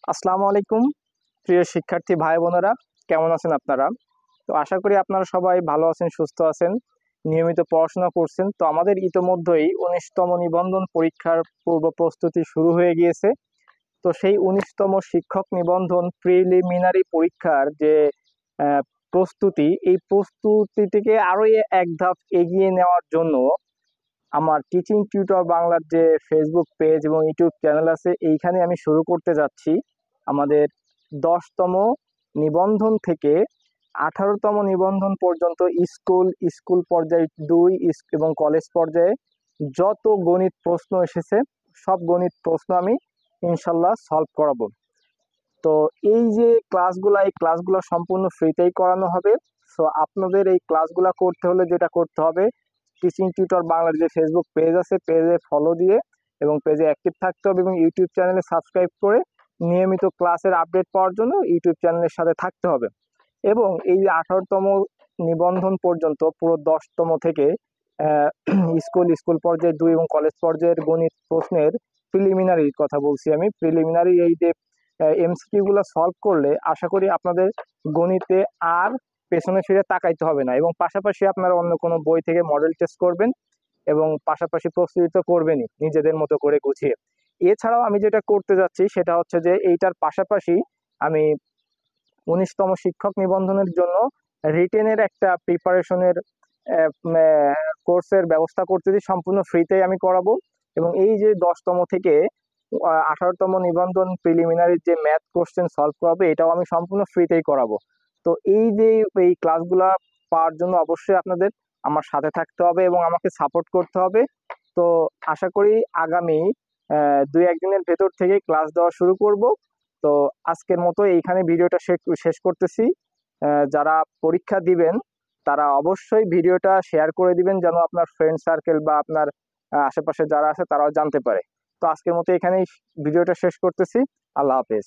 আসসালামু আলাইকুম প্রিয় শিক্ষার্থী ভাই বোনেরা, কেমন আছেন আপনারা? তো আশা করি আপনারা সবাই ভালো আছেন, সুস্থ আছেন, নিয়মিত পড়াশোনা করছেন। তো আমাদের ইতোমধ্যেই 19তম নিবন্ধন পরীক্ষার পূর্ব প্রস্তুতি শুরু হয়ে গিয়েছে। তো সেই 19তম শিক্ষক নিবন্ধন প্রিলিমিনারি পরীক্ষার যে আহ, প্রস্তুতি, এই প্রস্তুতিটিকে আরো এক ধাপ এগিয়ে নেওয়ার জন্য আমার টিচিং টিউটর বাংলার যে ফেসবুক পেজ এবং ইউটিউব চ্যানেল আছে, এইখানে আমি শুরু করতে যাচ্ছি আমাদের 10তম নিবন্ধন থেকে 18তম নিবন্ধন পর্যন্ত স্কুল স্কুল পর্যায়ে 2 এবং কলেজ পর্যায়ে যত গণিত প্রশ্ন এসেছে সব গণিত প্রশ্ন আমি ইনশাল্লাহ সলভ করাবো। তো এই ক্লাসগুলো সম্পূর্ণ ফ্রিতেই করানো হবে। সো আপনাদের এই ক্লাসগুলো করতে হলে যেটা করতে হবে, টিচিং টিউটর বাংলার যে ফেসবুক পেজ আছে, পেজে ফলো দিয়ে এবং পেজে অ্যাক্টিভ থাকতে হবে এবং ইউটিউব চ্যানেলে সাবস্ক্রাইব করে নিয়মিত ক্লাসের আপডেট পাওয়ার জন্য ইউটিউব চ্যানেলের সাথে থাকতে হবে। এবং এই 18তম নিবন্ধন পর্যন্ত পুরো 10তম থেকে আহ, স্কুল পর্যায়ে 2 এবং কলেজ পর্যায়ের গণিত প্রশ্নের প্রিলিমিনারির কথা বলছি আমি, প্রিলিমিনারি এই যে এমসিকিউ গুলো সলভ করলে আশা করি আপনাদের গণিতে আর পেছনে ফিরে তাকাইতে হবে না, এবং পাশাপাশি আপনারা অন্য কোনো বই থেকে মডেল টেস্ট করবেন এবং পাশাপাশি প্রস্তুতি তো করবেনই নিজেদের মতো করে গুছিয়ে। এছাড়াও আমি যেটা করতে যাচ্ছি সেটা হচ্ছে যে এইটার পাশাপাশি আমি 19তম শিক্ষক নিবন্ধনের জন্য রিটেনের একটা প্রিপারেশনের কোর্সের ব্যবস্থা করতেছি, সম্পূর্ণ ফ্রিতেই আমি করাবো। এবং এই যে 10তম থেকে 18তম নিবন্ধন প্রিলিমিনারির যে ম্যাথ কোশ্চেন সলভ করাবো, এটাও আমি সম্পূর্ণ ফ্রিতেই করাবো। তো এই যে এই ক্লাসগুলা পাওয়ার জন্য অবশ্যই আপনাদের আমার সাথে থাকতে হবে এবং আমাকে সাপোর্ট করতে হবে। তো আশা করি আগামী 2-1 দিনের ভেতর থেকে ক্লাস দেওয়া শুরু করব। তো আজকের মতো এইখানে ভিডিওটা শেষ করতেছি। যারা পরীক্ষা দিবেন তারা অবশ্যই ভিডিওটা শেয়ার করে দিবেন, যেন আপনার ফ্রেন্ড সার্কেল বা আপনার আশেপাশে যারা আছে তারাও জানতে পারে। তো আজকের মতো এখানেই ভিডিওটা শেষ করতেছি। আল্লাহ হাফেজ।